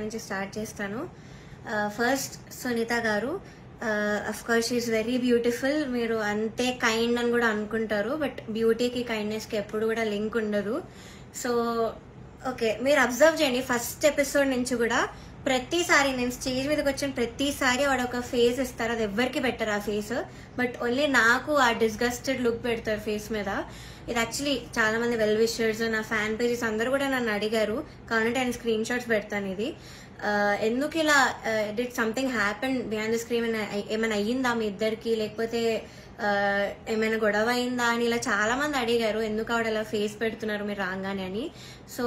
నుంచి స్టార్ట్ చేస్తాను. First Sunitha garu, of course she is very beautiful. మీరు అంతే కైండ్ అని కూడా అనుకుంటారు, బట్ బ్యూటీకి కైండ్నెస్కి ఎప్పుడు కూడా లింక్ ఉండదు. సో ఓకే, మీరు అబ్జర్వ్ చేయండి, ఫస్ట్ ఎపిసోడ్ నుంచి కూడా ప్రతిసారి నేను స్టేజ్ మీదకి వచ్చిన ప్రతిసారి వాడు ఒక ఫేస్ ఇస్తారు. అది ఎవరికి పెట్టరు ఆ ఫేస్, బట్ ఓన్లీ నాకు ఆ డిస్గస్టెడ్ లుక్ పెడతారు ఫేస్ మీద. ఇది యాక్చువల్లీ చాలా మంది వెల్ విషర్స్, నా ఫ్యాన్ పేజెస్ అందరూ కూడా నన్ను అడిగారు, కాబట్టి నేను స్క్రీన్ షాట్స్ పెడతాను. ఇది ఎందుకు ఇలా did something happen behind the screen, ఏమైనా అయ్యిందా మీ ఇద్దరికి, లేకపోతే ఏమైనా గొడవ అయిందా అని ఇలా చాలా మంది అడిగారు, ఎందుకు ఆవిడ అలా ఫేస్ పెడుతున్నారు మీరు రాగానే అని. సో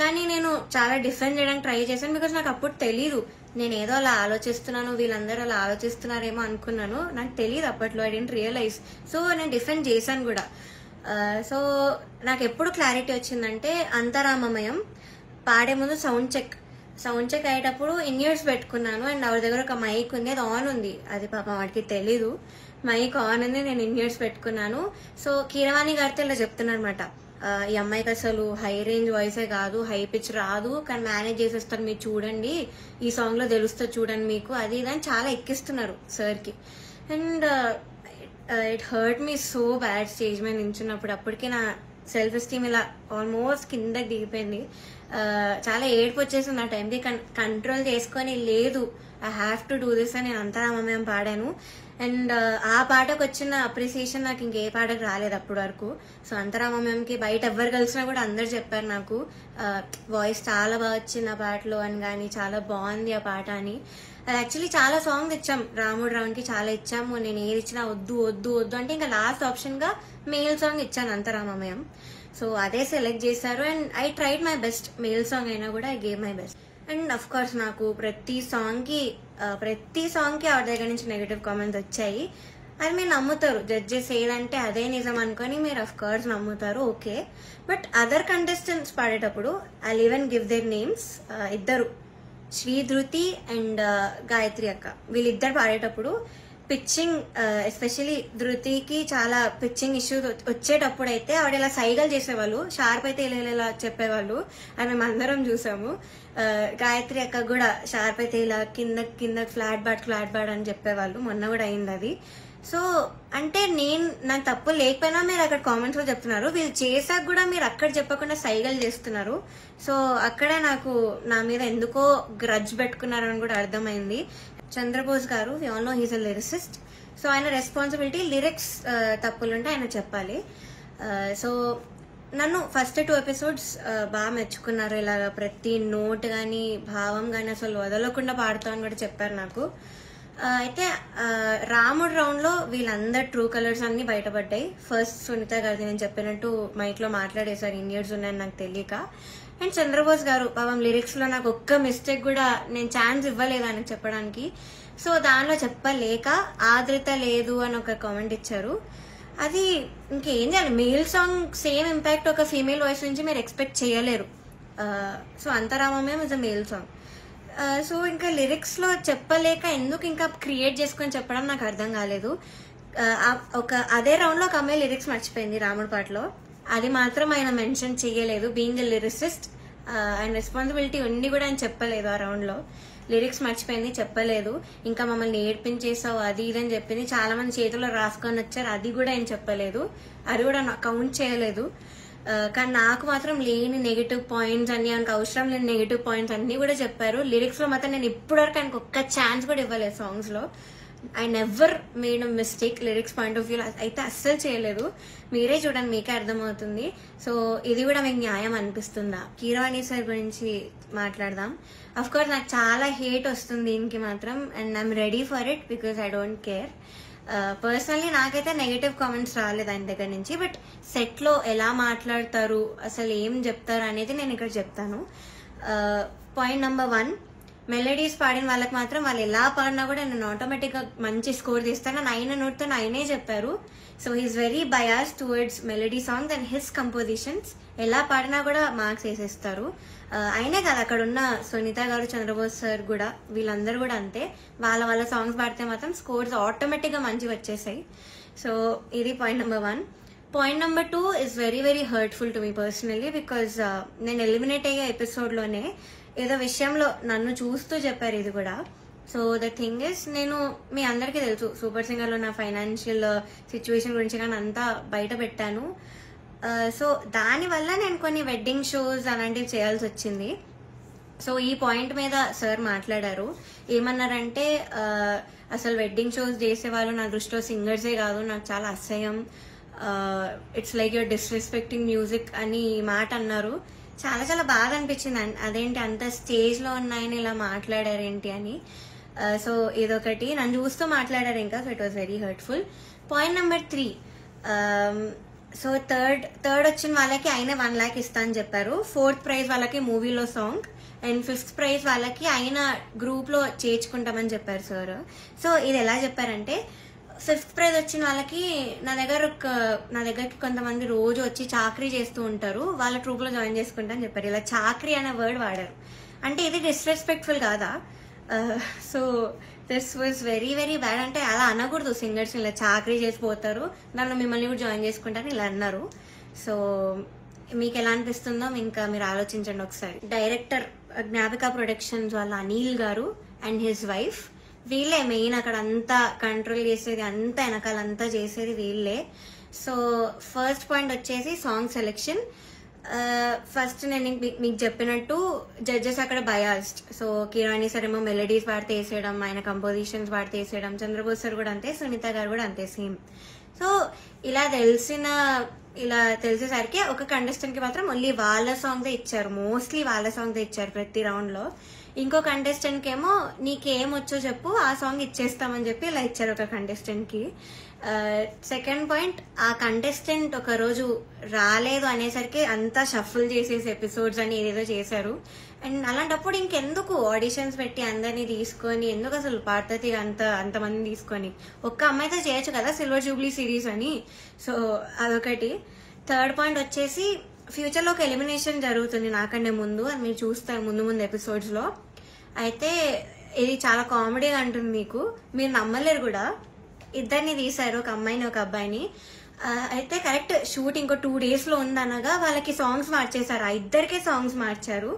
కానీ నేను చాలా డిఫెండ్ చేయడానికి ట్రై చేశాను, బికాస్ నాకు అప్పుడు తెలీదు, నేను ఏదో అలా ఆలోచిస్తున్నాను, వీళ్ళందరూ అలా ఆలోచిస్తున్నారేమో అనుకున్నాను, నాకు తెలియదు అప్పట్లో, ఐ డెంట్ రియలైజ్. సో నేను డిఫెండ్ చేశాను కూడా. సో నాకు ఎప్పుడు క్లారిటీ వచ్చిందంటే, అంతరామమయం పాడే ముందు సౌండ్ చెక్ అయ్యేటప్పుడు ఇన్ ఇయర్స్ పెట్టుకున్నాను, అండ్ ఆవిడ దగ్గర ఒక మైక్ ఉంది, అది ఆన్ ఉంది, అది పాపం వాడికి తెలీదు, మైక్ ఆన్ ఉంది, నేను ఇన్ ఇయర్స్ పెట్టుకున్నాను. సో కీరవాణి గారితో ఇలా చెప్తున్నారు అనమాట, ఈ అమ్మాయికి అసలు హై రేంజ్ వాయిసే కాదు, హై పిచ్ రాదు, కానీ మేనేజ్ చేసేస్తారు, మీరు చూడండి, ఈ సాంగ్ లో తెలుస్తుంది చూడండి మీకు, అది ఇది అని చాలా ఎక్కిస్తున్నారు సార్కి. And it hurt me so bad stage మీద నించున్నప్పుడు. అప్పటికే నా సెల్ఫ్ ఎస్టీమ్ ఇలా ఆల్మోస్ట్ కిందకి దిగిపోయింది, చాలా ఏడుపు వచ్చేసింది ఆ టైంకి. కంట్రోల్ చేసుకొని లేదు, I have to do this అని నేను అంతరామమయం పాడాను. అండ్ ఆ పాటకు వచ్చిన అప్రిసియేషన్ నాకు ఇంకే పాటకు రాలేదు అప్పటి వరకు. సో అంతరామమయంకి బయట ఎవరు కలిసినా కూడా అందరు చెప్పారు నాకు, వాయిస్ చాలా బాగా వచ్చింది ఆ పాటలో అని, కానీ చాలా బాగుంది ఆ పాట అని. అది యాక్చువల్లీ చాలా సాంగ్స్ ఇచ్చాం, రాముడు రావునికి చాలా ఇచ్చాము, నేను ఏది ఇచ్చినా వద్దు వద్దు వద్దు అంటే ఇంకా లాస్ట్ ఆప్షన్ గా మేల్ సాంగ్ ఇచ్చాను, అంతరామమయం. సో అదే సెలెక్ట్ చేశారు, and I tried my best. Male song అయినా కూడా I gave my best. And of course నాకు ప్రతి సాంగ్ కి ఆవిడ దగ్గర నుంచి నెగటివ్ కామెంట్స్ వచ్చాయి. అది మీరు నమ్ముతారు, జడ్జెస్ ఏదంటే అదే నిజం అనుకొని మీరు అఫ్ కోర్స్ నమ్ముతారు, ఓకే. బట్ అదర్ కంటెస్టెంట్స్ పాడేటప్పుడు I even give their names. ఇద్దరు, శ్రీధృతి అండ్ గాయత్రి అక్క, వీళ్ళిద్దరు పాడేటప్పుడు పిచ్చింగ్, ఎస్పెషలీ ధృతికి చాలా పిచ్చింగ్ ఇష్యూస్ వచ్చేటప్పుడు అయితే ఆవిడ ఇలా సైగలు చేసేవాళ్ళు, షార్ప్ అయితే ఇలా చెప్పేవాళ్ళు, అది మేము అందరం చూసాము. గాయత్రి అక్క కూడా షార్ప్ అయితే ఇలా కింద ఫ్లాట్ బాడ్ అని చెప్పేవాళ్ళు, మొన్న కూడా అయింది అది. సో అంటే నాకు తప్పు లేకపోయినా మీరు అక్కడ కామెంట్స్ లో చెప్తున్నారు, వీళ్ళు చేసాక కూడా మీరు అక్కడ చెప్పకుండా సైగలు చేస్తున్నారు. సో అక్కడ నాకు నా మీద ఎందుకో గ్రడ్జ్ పెట్టుకున్నారని కూడా అర్థమైంది. Chandrabose garu, we all know he's a lyricist, so ఆయన రెస్పాన్సిబిలిటీ లిరిక్స్ తప్పులుంటే ఆయన చెప్పాలి. సో నన్ను ఫస్ట్ 2 ఎపిసోడ్స్ బాగా మెచ్చుకున్నారు, ఇలాగ ప్రతి నోట్ కానీ భావం కానీ అసలు వదలకుండా పాడుతామని కూడా చెప్పారు నాకు. అయితే రాముడు రౌండ్ లో వీళ్ళందరు ట్రూ కలర్స్ అన్ని బయటపడ్డాయి. ఫస్ట్ సునీత గారిది నేను చెప్పినట్టు మైక్ లో మాట్లాడేశారు, ఇయర్స్ ఉన్నాయని నాకు తెలియక. అండ్ చంద్రబోస్ గారు పాపం లిరిక్స్ లో నాకు ఒక్క మిస్టేక్ కూడా నేను ఛాన్స్ ఇవ్వలేదు ఆయనకు చెప్పడానికి. సో దానిలో చెప్పలేక ఆదృత లేదు అని ఒక కామెంట్ ఇచ్చారు. అది ఇంకేం చేయాలి, మేల్ సాంగ్ సేమ్ ఇంపాక్ట్ ఒక ఫీమేల్ వాయిస్ నుంచి మీరు ఎక్స్పెక్ట్ చేయలేరు. సో అంతరామమయం is a male song. So ఇంకా లిరిక్స్ లో చెప్పలేక ఎందుకు ఇంకా క్రియేట్ చేసుకొని చెప్పడం నాకు అర్థం కాలేదు. అదే రౌండ్ లో ఒక అమ్మాయి లిరిక్స్ మర్చిపోయింది రాముడి పాటలో, అది మాత్రం ఆయన మెన్షన్ చేయలేదు. బీయింగ్ ఎ లిరిసిస్ట్ ఆయన రెస్పాన్సిబిలిటీ ఉండి కూడా ఆయన చెప్పలేదు ఆ రౌండ్ లో, లిరిక్స్ మర్చిపోయింది చెప్పలేదు. ఇంకా మమ్మల్ని ఏడ్పించేసావు అది ఇదని చెప్పింది, చాలా మంది చేతుల్లో రాసుకొని వచ్చారు, అది కూడా ఆయన చెప్పలేదు, అది కూడా కౌంట్ చేయలేదు. కానీ నాకు మాత్రం లేని నెగిటివ్ పాయింట్స్ అన్ని, ఆయనకు అవసరం లేని నెగిటివ్ పాయింట్స్ అన్ని కూడా చెప్పారు. లిరిక్స్ లో మాత్రం నేను ఇప్పటివరకు ఆయనకు ఒక్క ఛాన్స్ కూడా ఇవ్వలేదు సాంగ్స్ లో. I never made a mistake lyrics point of view అయితే అస్సలు చేయలేదు. మీరే చూడండి, మీకే అర్థమవుతుంది. సో ఇది కూడా మీకు న్యాయం అనిపిస్తుందా? కీరవాణి సార్ గురించి మాట్లాడదాం. అఫ్ కోర్స్ నాకు చాలా హేట్ వస్తుంది దీనికి మాత్రం, and I'm ready for it because I don't care. Personally నాకైతే నెగటివ్ కామెంట్స్ రాలేదు ఆయన దగ్గర నుంచి, బట్ సెట్ లో ఎలా మాట్లాడతారు, అసలు ఏం చెప్తారు అనేది నేను ఇక్కడ చెప్తాను. పాయింట్ నెంబర్ 1, మెలడీస్ పాడిన వాళ్ళకి మాత్రం వాళ్ళు ఎలా పాడినా కూడా నేను ఆటోమేటిక్ గా మంచి స్కోర్ తీస్తాను అని ఆయన నోట్తో ఆయనే చెప్పారు. So he's very bias towards melody songs and his compositions. ఎలా పాడినా కూడా మార్క్స్ వేసేస్తారు. అయినే కదా అక్కడ ఉన్న సునీత గారు, చంద్రబోస్ సార్ కూడా, వీళ్ళందరూ కూడా అంతే. వాళ్ళ సాంగ్స్ పాడితే మాత్రం స్కోర్స్ ఆటోమేటిక్ గా మంచిగా వచ్చేసాయి. సో ఇది point number 1. Point number 2 is very very hurtful to me personally, because నేను ఎలిమినేట్ అయ్యే ఎపిసోడ్ లోనే ఏదో విషయంలో నన్ను చూస్తూ చెప్పారు ఇది కూడా. సో ద థింగ్ ఇస్, నేను మీ అందరికీ తెలుసు సూపర్ సింగర్లో నా ఫైనాన్షియల్ సిచ్యువేషన్ గురించి కానీ అంతా బయట పెట్టాను. సో దానివల్ల నేను కొన్ని వెడ్డింగ్ షోస్ అలాంటివి చేయాల్సి వచ్చింది. సో ఈ పాయింట్ మీద సార్ మాట్లాడారు. ఏమన్నారంటే అసలు వెడ్డింగ్ షోస్ చేసేవాళ్ళు నా దృష్టిలో సింగర్సే కాదు, నాకు చాలా అసహ్యం, it's like your disrespecting music అని మాట అన్నారు. చాలా చాలా బాధ అనిపించింది. అదేంటి అంత స్టేజ్లో ఉన్నాయని ఇలా మాట్లాడారేంటి అని. సో ఇదొకటి నన్ను చూస్తూ మాట్లాడారు ఇంకా. So it was very hurtful. Point number 3, so third వచ్చిన వాళ్ళకి ఆయన 1 lakh ఇస్తా అని చెప్పారు. 4th ప్రైజ్ వాళ్ళకి మూవీలో సాంగ్, అండ్ 5th ప్రైజ్ వాళ్ళకి ఆయన గ్రూప్లో చేర్చుకుంటామని చెప్పారు సార్. సో ఇది ఎలా చెప్పారంటే, 5th ప్రైజ్ వచ్చిన వాళ్ళకి నా దగ్గరకి కొంతమంది రోజు వచ్చి చాకరీ చేస్తూ ఉంటారు, వాళ్ళ ట్రూప్లో జాయిన్ చేసుకుంటా అని చెప్పారు. ఇలా చాకరీ అనే వర్డ్ వాడారు. అంటే ఇది డిస్రెస్పెక్ట్ఫుల్ కాదా? So this was very very bad. అంటే అలా అనకూడదు సింగర్స్, ఇలా చాకరీ చేసిపోతారు, నన్ను మిమ్మల్ని కూడా జాయిన్ చేసుకుంటారని ఇలా అన్నారు. సో మీకు ఎలా అనిపిస్తుందో ఇంకా మీరు ఆలోచించండి ఒకసారి. డైరెక్టర్ జ్ఞాపిక ప్రొడక్షన్స్ వాళ్ళ అనిల్ గారు అండ్ హిజ్ వైఫ్, వీళ్ళే మెయిన్ అక్కడ అంతా కంట్రోల్ చేసేది, అంతా వెనకాలంతా చేసేది వీళ్ళే. సో ఫస్ట్ పాయింట్ వచ్చేసి సాంగ్ సెలెక్షన్. ఫస్ట్ నేను మీకు చెప్పినట్టు జడ్జెస్ అక్కడ బయాస్డ్. సో కిరాణి సార్ ఏమో మెలడీస్ వాడితే వేసేయడం, ఆయన కంపోజిషన్స్ వాడితే వేసేయడం, చంద్రబోస్ సార్ కూడా అంతే, సునీత గారు కూడా అంతే సేమ్. సో ఇలా తెలిసేసరికి ఒక కంటెస్టెంట్ కి మాత్రం ఓన్లీ వాళ్ళ సాంగ్దే ఇచ్చారు, మోస్ట్లీ వాళ్ళ సాంగ్దే ఇచ్చారు ప్రతి రౌండ్ లో. ఇంకో కంటెస్టెంట్ కి ఏమో నీకేం వచ్చో చెప్పు ఆ సాంగ్ ఇచ్చేస్తామని చెప్పి ఇలా ఇచ్చారు ఒక కంటెస్టెంట్ కి. సెకండ్ పాయింట్, ఆ కంటెస్టెంట్ ఒక రోజు రాలేదు అనేసరికి అంతా షఫుల్ చేసేసి ఎపిసోడ్స్ అని ఏదేదో చేశారు. అండ్ అలాంటప్పుడు ఇంకెందుకు ఆడిషన్స్ పెట్టి అందరినీ తీసుకొని, ఎందుకు అసలు పార్వతి అంతమందిని తీసుకొని ఒక్క అమ్మాయితో చేయొచ్చు కదా సిల్వర్ జూబ్లీ సిరీస్ అని. సో అదొకటి. థర్డ్ పాయింట్ వచ్చేసి, ఫ్యూచర్లో ఒక ఎలిమినేషన్ జరుగుతుంది నాకంటే ముందు, అది మీరు చూస్తారు ముందు ఎపిసోడ్స్ లో. అయితే ఇది చాలా కామెడీగా అంటుంది, మీరు నమ్మలేరు కూడా. ఇద్దరిని తీశారు, ఒక అమ్మాయిని ఒక అబ్బాయిని. అయితే కరెక్ట్ షూట్ ఇంకో 2 days లో ఉందనగా వాళ్ళకి సాంగ్స్ మార్చేశారు, ఆ ఇద్దరికే సాంగ్స్ మార్చారు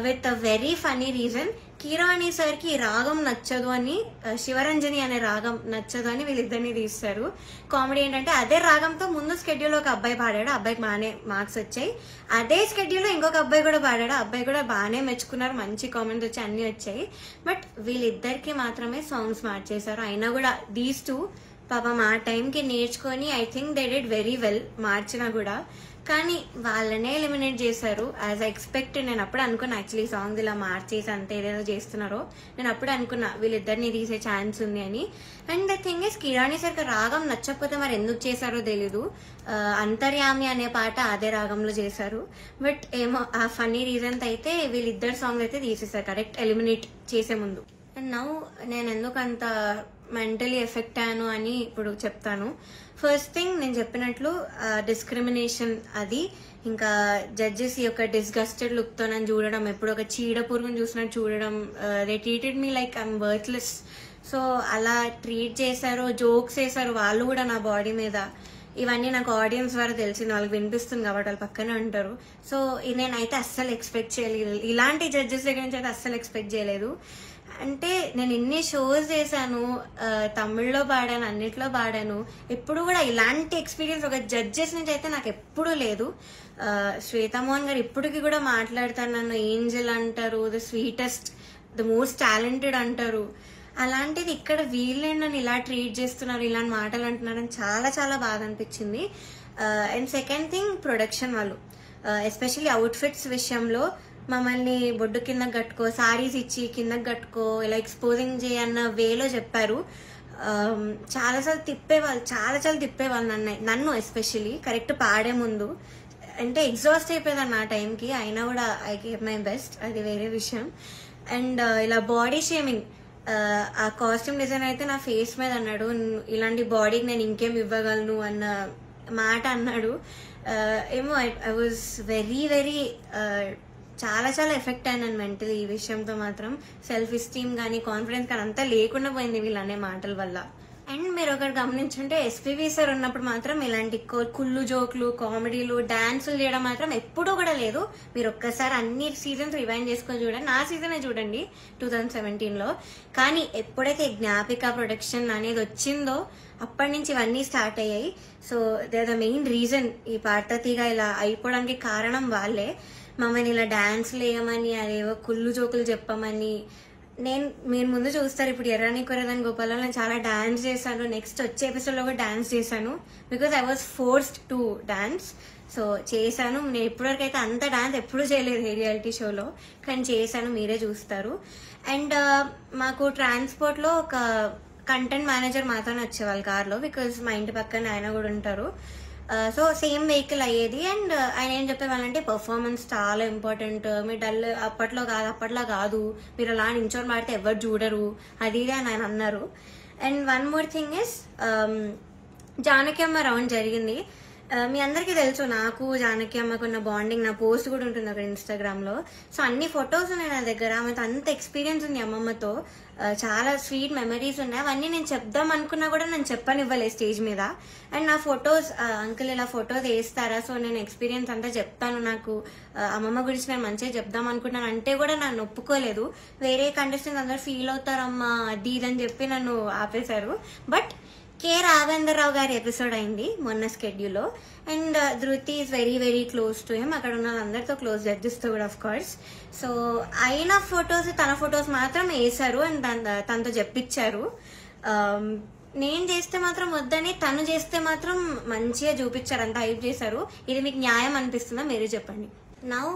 with a very funny reason. కిరాణి సార్ కి రాగం నచ్చదు అని, శివరంజని అనే రాగం నచ్చదు అని వీళ్ళిద్దరిని తీస్తారు. కామెడీ ఏంటంటే అదే రాగంతో ముందు స్కెడ్యూల్ ఒక అబ్బాయి పాడాడు, అబ్బాయికి బాగానే మార్క్స్ వచ్చాయి. అదే స్కెడ్యూల్ లో ఇంకొక అబ్బాయి కూడా పాడాడు, అబ్బాయి కూడా బాగానే మెచ్చుకున్నారు, మంచి కామెంట్స్ వచ్చి అన్ని వచ్చాయి. బట్ వీళ్ళిద్దరికి మాత్రమే సాంగ్స్ మార్చేశారు. అయినా కూడా దీస్ 2 పాపం ఆ టైంకి నేర్చుకొని I think they did very well మార్చినా కూడా. కానీ వాళ్ళనే ఎలిమినేట్ చేశారు యాజ్ ఐ ఎక్స్పెక్టెడ్. నేను అప్పుడు అనుకున్నా యాక్చువల్లీ సాంగ్స్ ఇలా మార్చేసి అంతే ఏదేదో చేస్తున్నారో, నేను అప్పుడు అనుకున్నా వీళ్ళిద్దరిని తీసే ఛాన్స్ ఉంది అని. అండ్ ద థింగ్ ఇస్, కిరాణి సార్కి రాగం నచ్చకపోతే మరి ఎందుకు చేశారో తెలీదు. అంతర్యామి అనే పాట అదే రాగంలో చేశారు. బట్ ఏమో ఆ ఫన్నీ రీజన్స్ అయితే వీళ్ళిద్దరు సాంగ్స్ అయితే తీసేశారు కరెక్ట్ ఎలిమినేట్ చేసే ముందు. అండ్ నౌ నేను ఎందుకు అంత మెంటలీ ఎఫెక్ట్ అయ్యాను అని ఇప్పుడు చెప్తాను. ఫస్ట్ థింగ్, నేను చెప్పినట్లు డిస్క్రిమినేషన్ అది, ఇంకా జడ్జెస్ ఈ యొక్క డిస్గస్టెడ్ లుక్తో నన్ను చూడడం, ఎప్పుడు ఒక చీడ పురుగుని చూసినట్టు చూడడం, they treated me like I'm worthless. So అలా ట్రీట్ చేశారు, జోక్స్ వేశారు వాళ్ళు కూడా నా బాడీ మీద. ఇవన్నీ నాకు ఆడియన్స్ ద్వారా తెలిసింది, వాళ్ళకి వినిపిస్తుంది కాబట్టి వాళ్ళు పక్కనే ఉంటారు. సో నేనైతే అస్సలు ఎక్స్పెక్ట్ చేయలేదు, ఇలాంటి జడ్జెస్ దగ్గర నుంచి అయితే అస్సలు ఎక్స్పెక్ట్ చేయలేదు. అంటే నేను ఎన్ని షోస్ చేశాను, తమిళ్లో పాడాను, అన్నిట్లో పాడాను, ఎప్పుడు కూడా ఇలాంటి ఎక్స్పీరియన్స్ ఒక జడ్జెస్ నుంచి అయితే నాకు ఎప్పుడూ లేదు. శ్వేతామోహన్ గారు ఇప్పటికి కూడా మాట్లాడతారు, నన్ను ఏంజల్ అంటారు, the sweetest, the most talented అంటారు. అలాంటిది ఇక్కడ వీళ్ళే నన్ను ఇలా ట్రీట్ చేస్తున్నారు, ఇలాంటి మాటలు అంటున్నారని చాలా చాలా బాగా అనిపించింది. అండ్ సెకండ్ థింగ్, ప్రొడక్షన్ వాళ్ళు ఎస్పెషల్లీ అవుట్ఫిట్స్ విషయంలో మమ్మల్ని బొడ్డు కిందకి కట్టుకో, సారీస్ ఇచ్చి కిందకి కట్టుకో, ఇలా ఎక్స్పోజింగ్ చేయన్న వేలో చెప్పారు. చాలాసార్లు తిప్పేవాళ్ళు నన్ను ఎస్పెషల్లీ కరెక్ట్ పాడే ముందు. అంటే ఎగ్జాస్ట్ అయిపోయేదాన్ని ఆ టైంకి, అయినా కూడా ఐ గేవ్ మై బెస్ట్, అది వేరే విషయం. అండ్ ఇలా బాడీ షేమింగ్, ఆ కాస్ట్యూమ్ డిజైనర్ అయితే నా ఫేస్ మీద అన్నాడు, ఇలాంటి బాడీకి నేను ఇంకేం ఇవ్వగలను అన్న మాట అన్నాడు. ఏమో ఐ వాజ్ వెరీ వెరీ చాలా చాలా ఎఫెక్ట్ అయినాను మెంటలీ ఈ విషయంతో మాత్రం. సెల్ఫ్ ఎస్టీమ్ కానీ కాన్ఫిడెన్స్ కానీ అంతా లేకుండా పోయింది వీళ్ళు అనే మాటల వల్ల. అండ్ మీరు ఒకటి గమనించుంటే ఎస్పీబీ సార్ ఉన్నప్పుడు మాత్రం ఇలాంటి కుళ్ళు జోకులు, కామెడీలు, డాన్సులు చేయడం మాత్రం ఎప్పుడూ కూడా లేదు. మీరు ఒక్కసారి అన్ని సీజన్స్ రివైండ్ చేసుకొని చూడండి. నా సీజనే చూడండి 2017లో. కానీ ఎప్పుడైతే జ్ఞాపిక ప్రొడక్షన్ అనేది వచ్చిందో అప్పటి నుంచి ఇవన్నీ స్టార్ట్ అయ్యాయి. So they are the main reason ఈ పార్తతిగా ఇలా అయిపోవడానికి కారణం వాళ్ళే. మమ్మల్ని ఇలా డాన్స్లు వేయమని, అదేవో కుళ్ళు జోకులు చెప్పమని. మీరు ముందు చూస్తారు, ఇప్పుడు ఎర్రని కొరదని గోపాలలో నేను చాలా డాన్స్ చేశాను. నెక్స్ట్ వచ్చే ఎపిసోడ్లో కూడా డాన్స్ చేశాను. Because I was forced to dance. So చేశాను. నేను ఇప్పటివరకు అయితే అంత డాన్స్ ఎప్పుడూ చేయలేదు ఏ రియాలిటీ షోలో, కానీ చేశాను, మీరే చూస్తారు. అండ్ మాకు ట్రాన్స్పోర్ట్లో ఒక కంటెంట్ మేనేజర్ మాత్రమే వచ్చేవాళ్ళు కార్లో. బికాజ్ మా ఇంటి పక్కన ఆయన కూడా ఉంటారు. సో సేమ్ వెహికల్ అయ్యేది. అండ్ ఆయన ఏం చెప్పేవాళ్ళంటే పర్ఫార్మెన్స్ చాలా ఇంపార్టెంట్, మీరు డల్ అప్పట్లో కాదు, మీరు అలా నించొని మాడితే ఎవరు చూడరు, అది ఇది అని ఆయన అన్నారు. And one more thing is, Janaki అమ్మ రౌండ్ జరిగింది. మీ అందరికీ తెలుసు నాకు జానకి అమ్మకు ఉన్న బాండింగ్. నా పోస్ట్ కూడా ఉంటుంది అక్కడ ఇన్స్టాగ్రామ్లో. సో అన్ని ఫొటోస్ ఉన్నాయి నా దగ్గర. ఆమెతో అంత ఎక్స్పీరియన్స్ ఉంది అమ్మమ్మతో, చాలా స్వీట్ మెమరీస్ ఉన్నాయి. అవన్నీ నేను చెప్దాం అనుకున్నా కూడా నేను చెప్పనివ్వలేదు స్టేజ్ మీద. అండ్ నా ఫొటోస్, అంకుల్ ఇలా ఫొటోస్ వేస్తారా, సో నేను ఎక్స్పీరియన్స్ అంతా చెప్తాను, నాకు అమ్మమ్మ గురించి నేను మంచిగా చెప్దాం అనుకుంటున్నాను అంటే కూడా నన్ను ఒప్పుకోలేదు. వేరే కంటెస్టెంట్స్ అందరూ ఫీల్ అవుతారమ్మా అది ఇది అని చెప్పి నన్ను ఆపేశారు. బట్ కే రాఘవేంద్రరావు గారి ఎపిసోడ్ అయింది మొన్న స్కెడ్యూల్లో. అండ్ ధృతి is very very close to him. అక్కడ ఉన్న వాళ్ళందరితో క్లోజ్, జడ్జెస్తో కూడా ఆఫ్ కోర్స్. సో అయిన ఫొటోస్, తన ఫొటోస్ మాత్రం వేశారు అండ్ తనతో చెప్పించారు. నేను చేస్తే మాత్రం వద్దని, తను చేస్తే మాత్రం మంచిగా చూపించారు, అంతా హైప్ చేశారు. ఇది మీకు న్యాయం అనిపిస్తుందా, మీరే చెప్పండి. నౌ